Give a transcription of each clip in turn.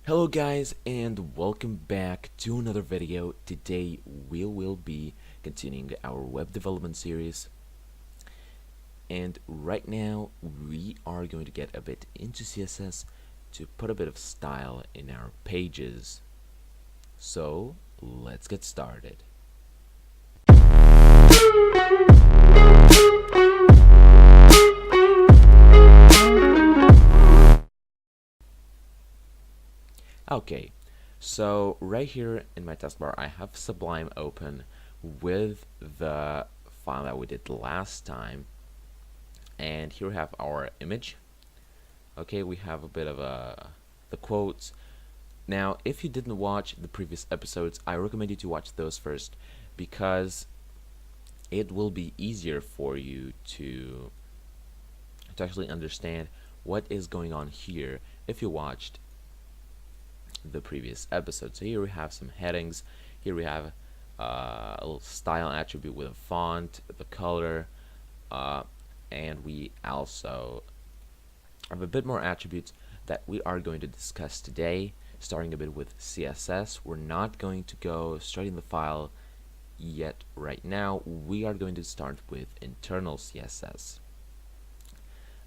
Hello guys and welcome back to another video. Today we will be continuing our web development series, and right now we are going to get a bit into CSS to put a bit of style in our pages. So let's get started. Okay, so right here in my taskbar I have Sublime open with the file that we did last time, and here we have our image. Okay, we have a bit of the quotes. Now if you didn't watch the previous episodes, I recommend you to watch those first, because it will be easier for you to actually understand what is going on here if you watched the previous episode. So here we have some headings. Here we have a little style attribute with a font, the color, and we also have a bit more attributes that we are going to discuss today, starting a bit with CSS. We're not going to go straight in the file yet right now. We are going to start with internal CSS.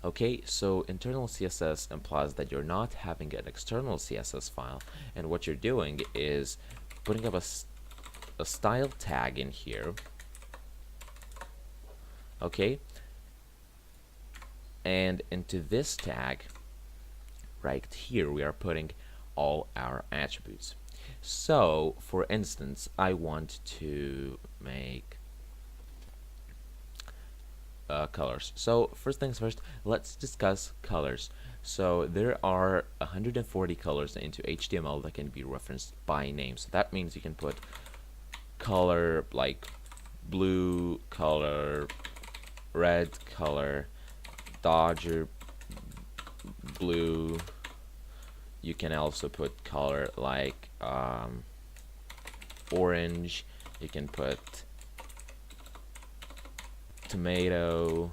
Okay, so internal CSS implies that you're not having an external CSS file, and what you're doing is putting up a style tag in here. Okay, and into this tag right here we are putting all our attributes. So for instance, I want to make colors. So first things first, let's discuss colors. So there are 140 colors into HTML that can be referenced by name. So that means you can put color like blue, color red, color Dodger blue. You can also put color like orange. You can put tomato.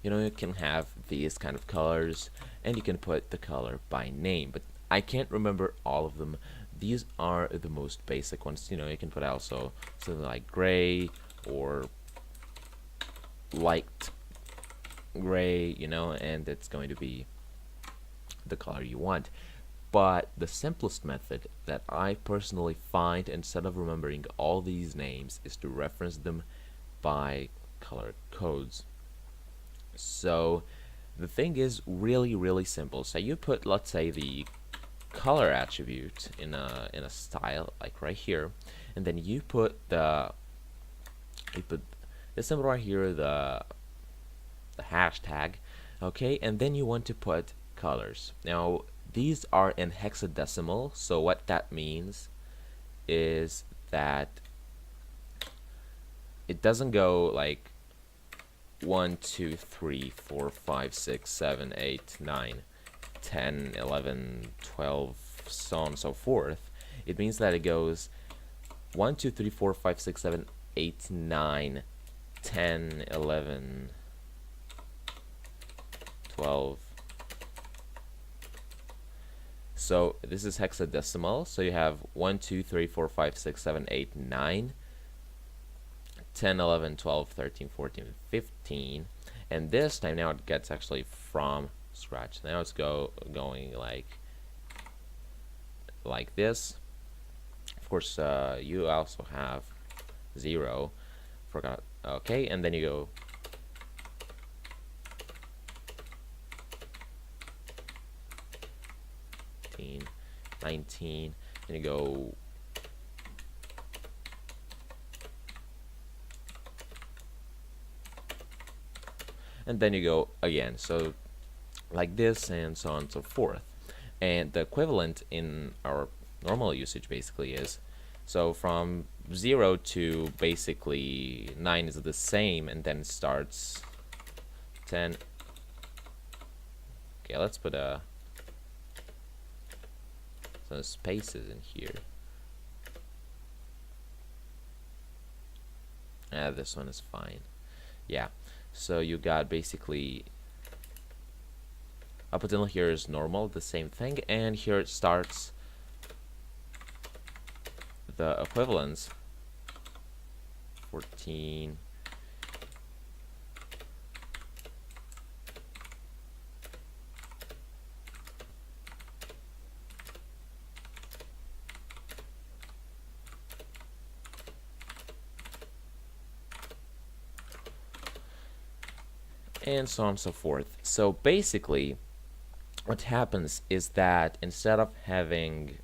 You can have these kind of colors, and you can put the color by name, but I can't remember all of them. These are the most basic ones. You can put also something like gray or light gray, and it's going to be the color you want. But the simplest method that I personally find, instead of remembering all these names, is to reference them by color codes. So the thing is really simple. So you put, let's say, the color attribute in a style like right here, and then you put the symbol right here, the hashtag. Okay, and then you want to put colors. Now these are in hexadecimal, so what that means is that it doesn't go like 1, 2, 3, 4, 5, 6, 7, 8, 9, 10, 11, 12, so on and so forth. It means that it goes 1, 2, 3, 4, 5, 6, 7, 8, 9, 10, 11, 12. So this is hexadecimal. So you have 1, 2, 3, 4, 5, 6, 7, 8, 9, 10, 11, 12, 13, 14, 15. And this time now it gets actually from scratch. Now it's going like this. Of course, you also have 0. Forgot. Okay, and then you go 19, and you go and then you go again, so like this, and so on and so forth. And the equivalent in our normal usage basically is, so from 0 to basically 9 is the same, and then it starts 10. Okay, let's put some spaces in here. This one is fine. Yeah, so you got basically Up until here is normal, the same thing, and here it starts the equivalence. 14. And so on and so forth. So basically, what happens is that instead of having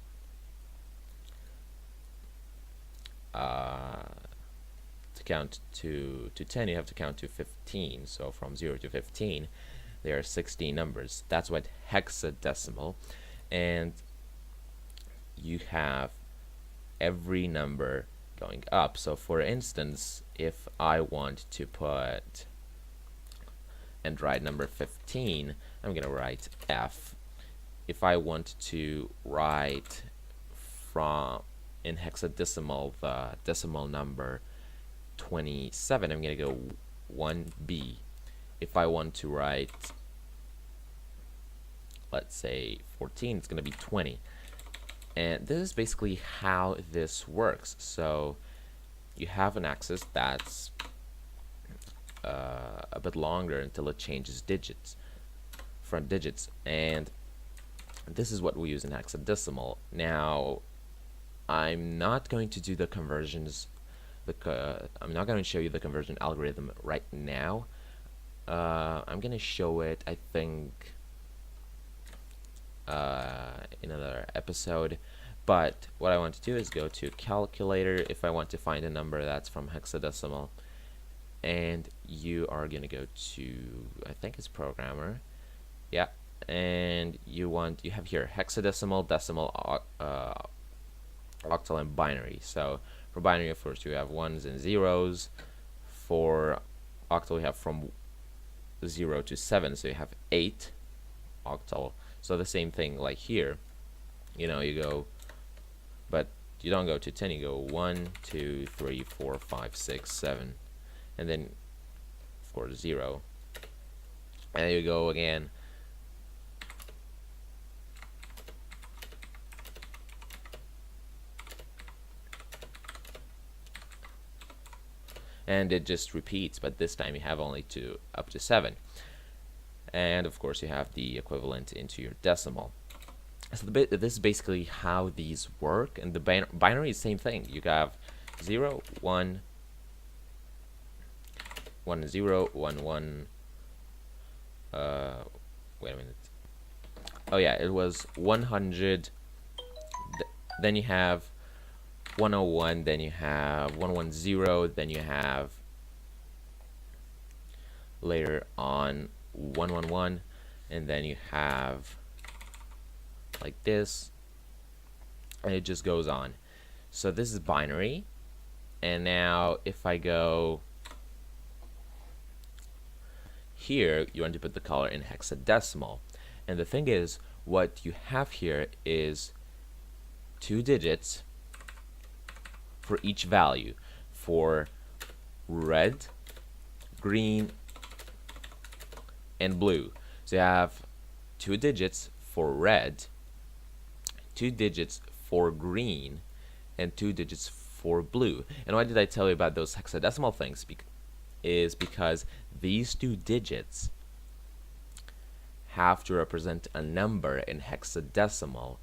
to count to 10, you have to count to 15. So from 0 to 15, there are 16 numbers. That's what hexadecimal. And you have every number going up. So for instance, if I want to put and write number 15, I'm going to write F. If I want to write from in hexadecimal the decimal number 27, I'm going to go 1B. If I want to write, let's say 14, it's going to be 20. And this is basically how this works. So you have an axis that's a bit longer until it changes digits, front digits, and this is what we use in hexadecimal. Now, I'm not going to do the conversions. I'm not going to show you the conversion algorithm right now. I'm going to show it, I think, in another episode. But what I want to do is go to calculator if I want to find a number that's from hexadecimal. And you are going to go to, I think it's programmer. Yeah. And you have here hexadecimal, decimal, octal, and binary. So for binary, of course, you have ones and zeros. For octal, you have from 0 to 7, so you have 8 octal. So the same thing like here, you know, you go, but you don't go to 10, you go 1, 2, 3, 4, 5, 6, 7, and then of course 0, and there you go again. And it just repeats, but this time you have only up to 7. And of course you have the equivalent into your decimal. So this is basically how these work. And the binary is the same thing. You have 0, 1, 1, 0, 1, 1. Wait a minute. Oh yeah, it was 100. Then you have 101. Then you have 110. Then you have later on 111, and then you have like this, and it just goes on. So this is binary. And now if I go here, you want to put the color in hexadecimal, and the thing is, what you have here is 2 digits for each value, for red, green, and blue. So you have 2 digits for red, 2 digits for green, and 2 digits for blue. And why did I tell you about those hexadecimal things? Is because these 2 digits have to represent a number in hexadecimal.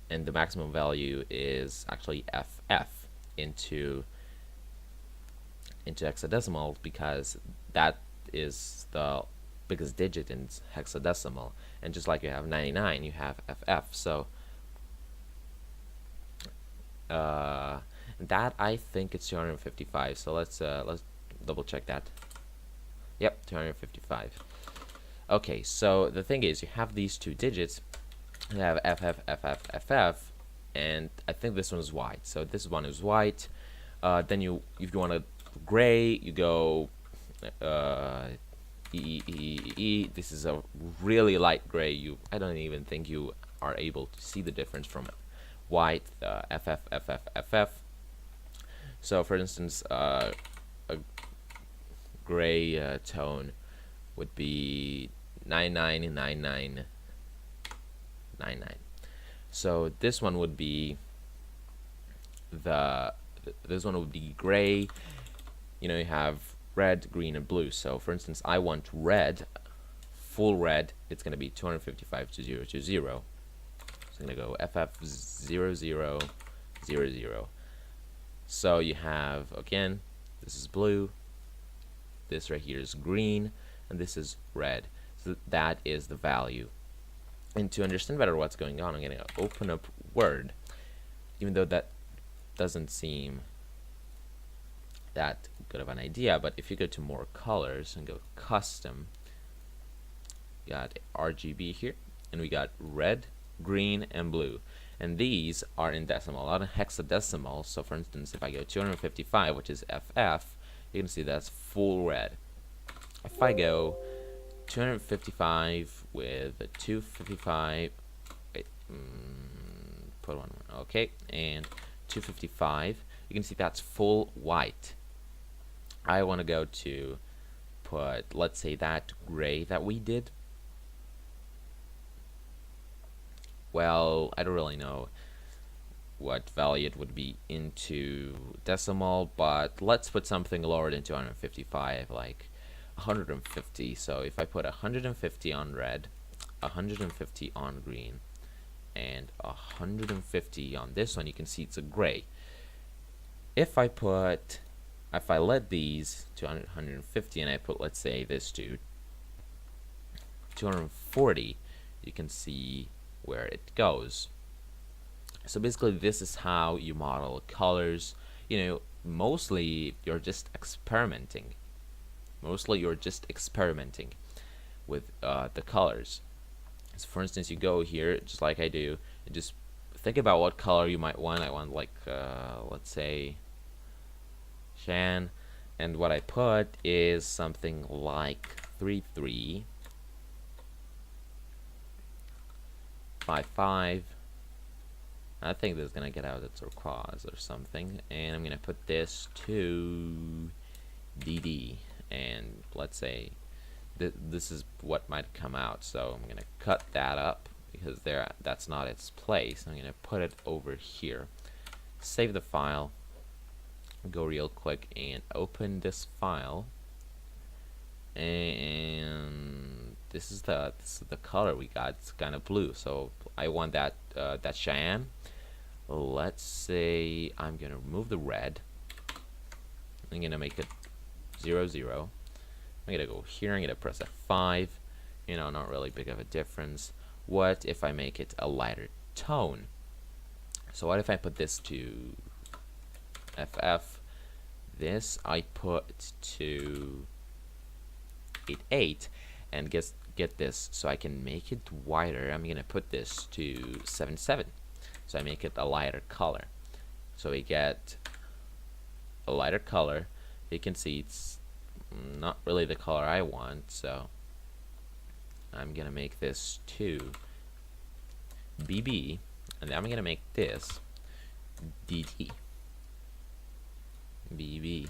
And the maximum value is actually FF into hexadecimal, because that is the biggest digit in hexadecimal. And just like you have 99, you have FF. So that, I think it's 255. So let's double check that. Yep, 255. Okay, so the thing is, you have these two digits. You have FF, and I think this one is white. So this one is white. Then if you want a gray, you go E. This is a really light gray. I don't even think you are able to see the difference from white, FF. So for instance, a gray tone would be 999999. So this one would be this one would be gray. You know, you have red, green, and blue. So for instance, I want red, full red. It's going to be 255 to 020. So I'm going to go FF0000. So you have, again, this is blue, this right here is green, and this is red. So that is the value. And to understand better what's going on, I'm going to open up Word, even though that doesn't seem that good of an idea. But if you go to more colors and go custom, you got RGB here, and we got red, green, and blue. And these are in decimal, not in hexadecimal. So for instance, if I go 255, which is FF, you can see that's full red. If I go 255 with a 255, wait, put one more, okay, and 255, you can see that's full white. I want to go to put, let's say, that gray that we did. Well, I don't really know what value it would be into decimal, but let's put something lower than 255, like 150. So if I put 150 on red, 150 on green, and 150 on this one, you can see it's a gray. If I let these to 150 and I put, let's say, this to 240, you can see where it goes. So basically, this is how you model colors. You know, mostly you're just experimenting. With the colors. So for instance, you go here, just like I do, and just think about what color you might want. I want, like, let's say, Shan, and what I put is something like 3355. I think this is gonna get out a turquoise or something, and I'm gonna put this to DD, and let's say this is what might come out. So I'm gonna cut that up because that's not its place. I'm gonna put it over here, save the file, go real quick and open this file, and this is the color we got. It's kind of blue, so I want that cyan. Let's say I'm gonna remove the red. I'm gonna make it 00. I'm gonna go here. I'm gonna press F5. You know, not really big of a difference. What if I make it a lighter tone? So what if I put this to FF? This I put to 88, and get this, so I can make it whiter. I'm gonna put this to 77, so I make it a lighter color. So we get a lighter color. You can see it's not really the color I want, so I'm gonna make this to BB, and then I'm gonna make this DD. BB.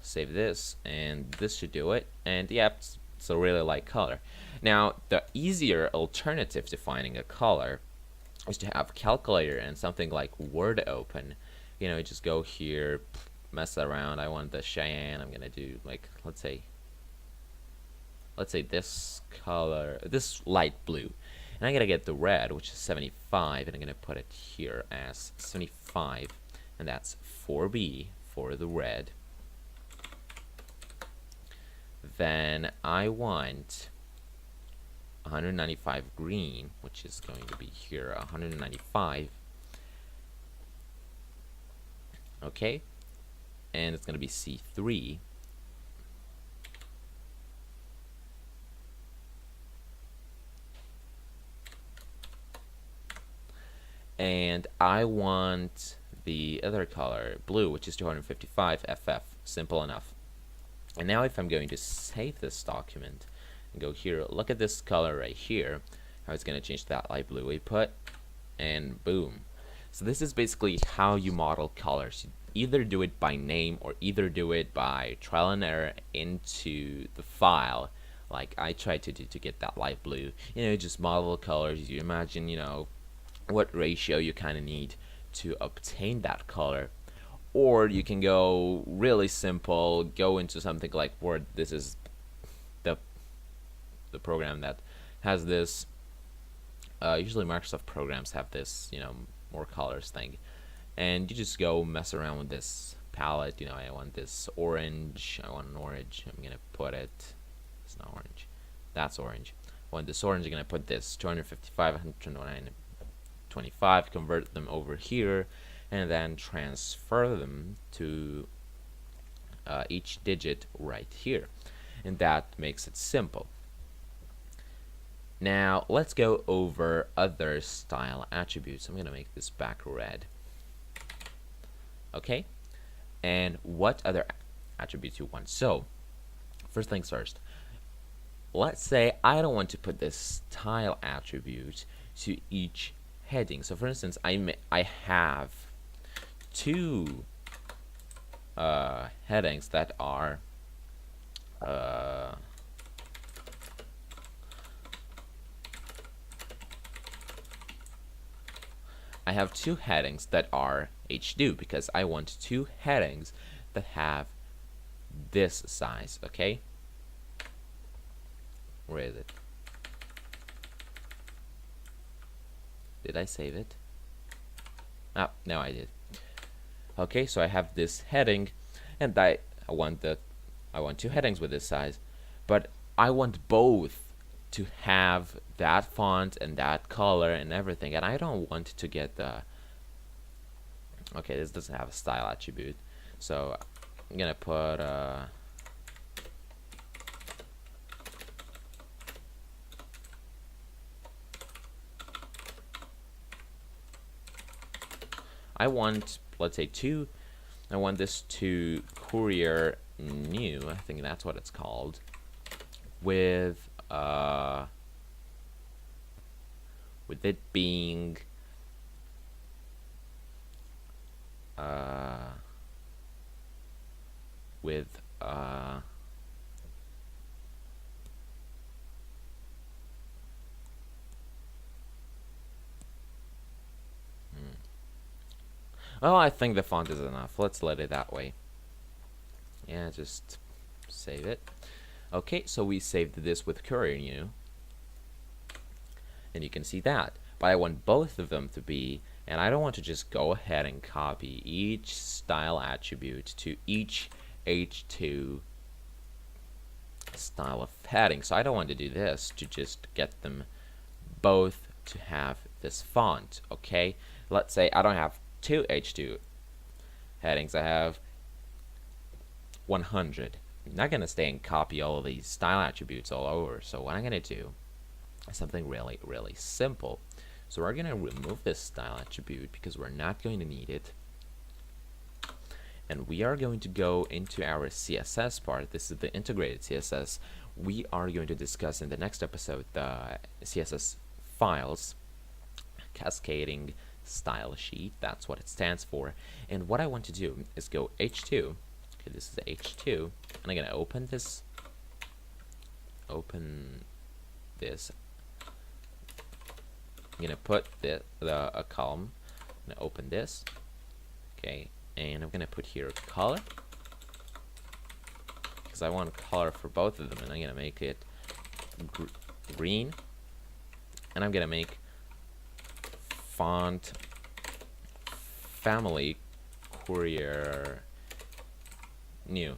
Save this, and this should do it. And yeah, it's a really light color. Now, the easier alternative to finding a color is to have a calculator and something like Word open. You know, you just go here, mess around. I want the cyan. I'm gonna do, like, let's say this color, this light blue, and I'm gonna get the red, which is 75, and I'm gonna put it here as 75, and that's 4B for the red. Then I want 195 green, which is going to be here 195. Okay, and it's going to be C3. and I want the other color, blue, which is 255 FF. Simple enough. And now if I'm going to save this document and go here, look at this color right here, how it's going to change that light blue we put, and boom. So this is basically how you model colors. You either do it by name or either do it by trial and error into the file, like I tried to do to get that light blue. Just model colors. You imagine, what ratio you kind of need to obtain that color. Or you can go really simple, go into something like Word. This is the program that has this. Usually Microsoft programs have this, more colors thing. And you just go mess around with this palette. I want this orange. I want an orange. I'm going to put it. It's not orange. That's orange. I want this orange. I'm going to put this 255, 129, convert them over here, and then transfer them to each digit right here. And that makes it simple. Now let's go over other style attributes. I'm going to make this back red. Okay, and what other attributes you want? So first things first, let's say I don't want to put this style attribute to each heading. So for instance, I have two headings that are I have two headings that are H2 because I want two headings that have this size. Okay, where is it? Did I save it? Ah, no, I did. Okay, so I have this heading, and I want two headings with this size, but I want both to have that font and that color and everything, and I don't want to get the. Okay, this doesn't have a style attribute, so I'm gonna put I want, let's say, two. I want this to courier new. I think that's what it's called. With it being with oh, I think the font is enough. Let's let it that way. Yeah, just save it. Okay, so we saved this with courier new, and you can see that. But I want both of them to be, and I don't want to just go ahead and copy each style attribute to each H2 style of heading. So I don't want to do this to just get them both to have this font. Okay, let's say I don't have two H2 headings. I have 100. I'm not going to stay and copy all of these style attributes all over. So what I'm going to do is something really, really simple. So we're going to remove this style attribute because we're not going to need it. And we are going to go into our CSS part. This is the integrated CSS. We are going to discuss in the next episode the CSS files, cascading style sheet. That's what it stands for. And what I want to do is go H2. Okay, this is H2, and I'm going to open this. I'm going to put a column. I'm going to open this. Okay, and I'm going to put here color, because I want color for both of them, and I'm going to make it green, and I'm going to make font family courier new,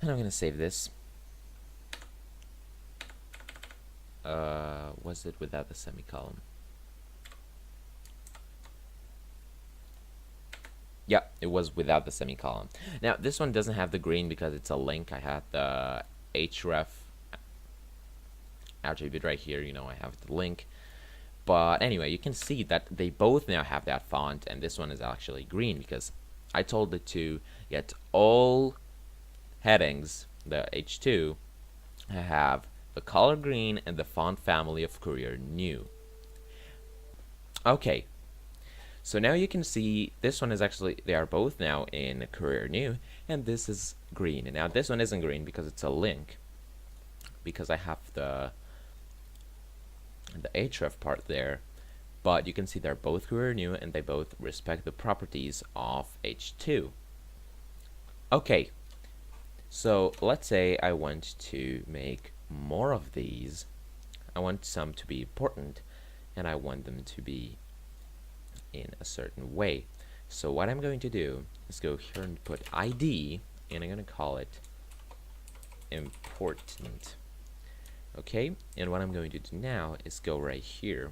and I'm going to save this. Was it without the semicolon? Yeah, it was without the semicolon. Now this one doesn't have the green because it's a link. I had the href attribute right here. I have the link, But anyway, you can see that they both now have that font, and this one is actually green because I told it to get all headings, the H2, have the color green and the font family of Courier New. Okay, so now you can see this one is actually, they are both now in Courier New, and this is green. And now this one isn't green because it's a link, because I have the href part there, but you can see they're both Courier New and they both respect the properties of H2. Okay, so let's say I want to make more of these. I want some to be important, and I want them to be in a certain way. So what I'm going to do is go here and put ID, and I'm going to call it important. Okay, and what I'm going to do now is go right here,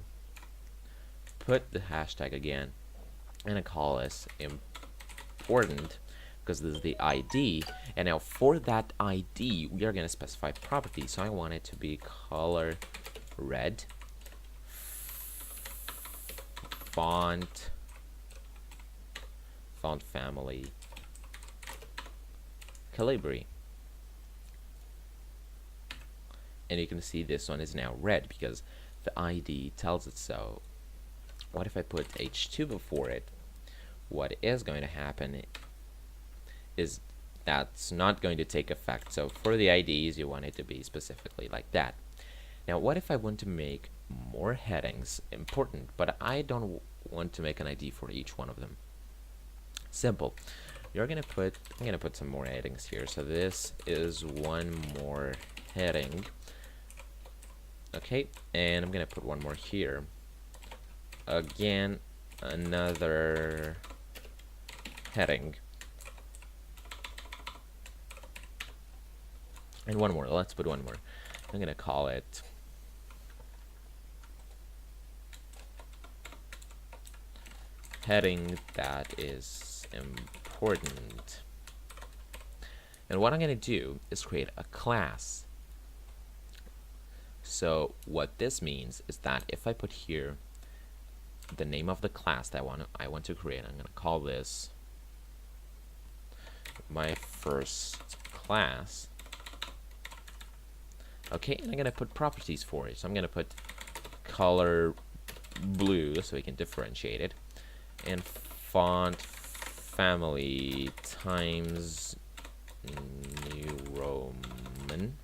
put the hashtag again, and I call this important because this is the ID. And now for that ID, we are going to specify properties. So I want it to be color red, font family Calibri. And you can see this one is now red because the ID tells it so. What if I put H2 before it? What is going to happen is that's not going to take effect. So for the IDs, you want it to be specifically like that. Now, what if I want to make more headings important, but I don't want to make an ID for each one of them? Simple. I'm gonna put some more headings here. So this is one more heading. Okay, and I'm gonna put one more here. Again, another heading. And one more. Let's put one more. I'm gonna call it heading that is important. And what I'm gonna do is create a class. So what this means is that if I put here the name of the class that I want to create, I'm gonna call this my first class. Okay, and I'm gonna put properties for it. So I'm gonna put color blue so we can differentiate it, and font family Times New Roman.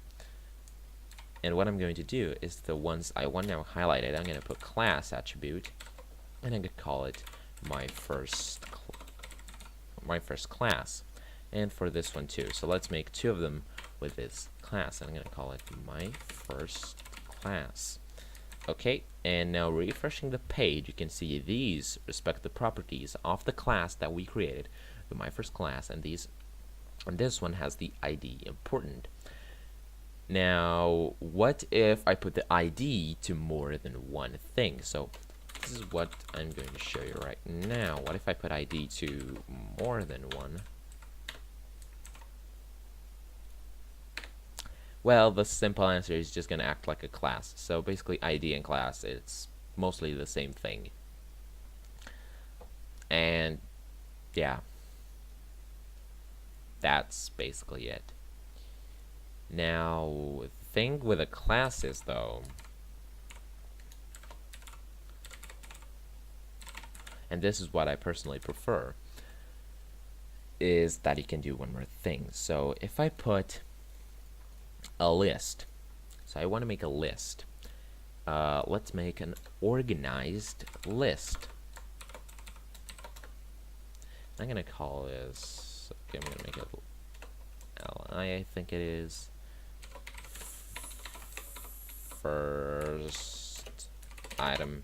And what I'm going to do is the ones I want now highlighted, I'm going to put class attribute, and I'm going to call it my first class. And for this one too. So let's make two of them with this class, and I'm going to call it my first class. Okay, and now refreshing the page, you can see these respect the properties of the class that we created, the my first class, and this one has the ID important. Now, what if I put the ID to more than one thing? So this is what I'm going to show you right now. What if I put ID to more than one? Well, the simple answer is just going to act like a class. So basically ID and class, it's mostly the same thing. And yeah, that's basically it. Now, the thing with a class is, though, and this is what I personally prefer, is that you can do one more thing. So if I put a list, so I want to make a list. Let's make an organized list. I'm going to call this, okay, I'm going to make it LI, I think it is. First item.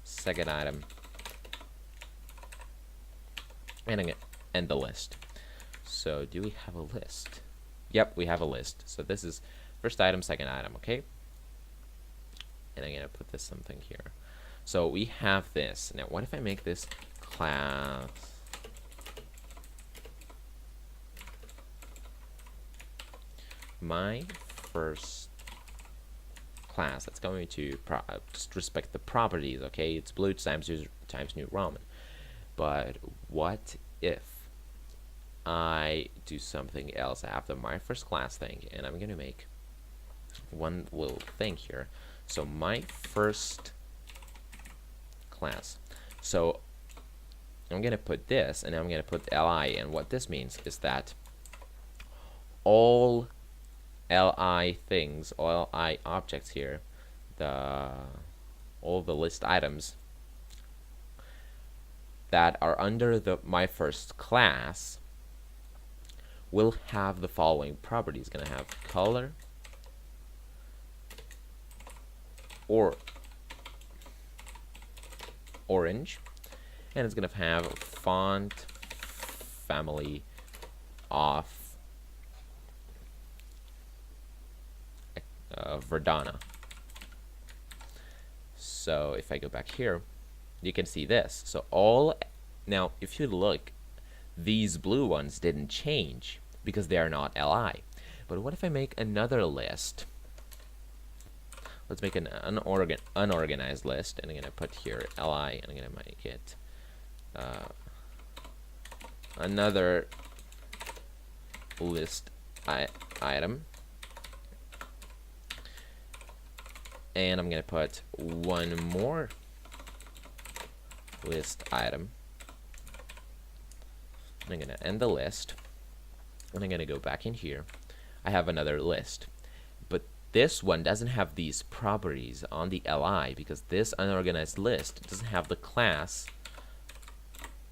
Second item. And again, and the list. So do we have a list? Yep, we have a list. So this is first item, second item, okay? And I'm gonna put this something here. So we have this. Now what if I make this class my first class, that's going to just respect the properties, okay? It's blue times new Roman. But what if I do something else after my first class thing? And I'm gonna make one little thing here. So my first class. So I'm gonna put this, and I'm gonna put li, and what this means is that all li things, all li objects here, all the list items that are under my first class will have the following properties. Gonna have color or orange, and it's gonna have font family of Verdana. So if I go back here, you can see this. So now if you look, these blue ones didn't change because they are not li. But what if I make another list? Let's make an unorganized list, and I'm gonna put here li, and I'm gonna make it another list item, and I'm gonna put one more list item, and I'm gonna end the list, and I'm gonna go back in here. I have another list, but this one doesn't have these properties on the li because this unorganized list doesn't have the class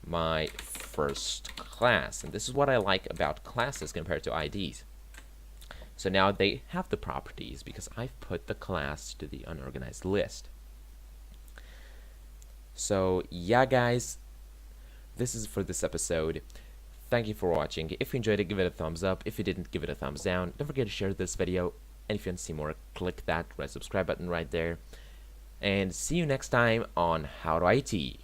my first class. And this is what I like about classes compared to IDs. So now they have the properties because I've put the class to the unorganized list. So yeah, guys, this is for this episode. Thank you for watching. If you enjoyed it, give it a thumbs up. If you didn't, give it a thumbs down. Don't forget to share this video. And if you want to see more, click that red subscribe button right there. And see you next time on HowToIT.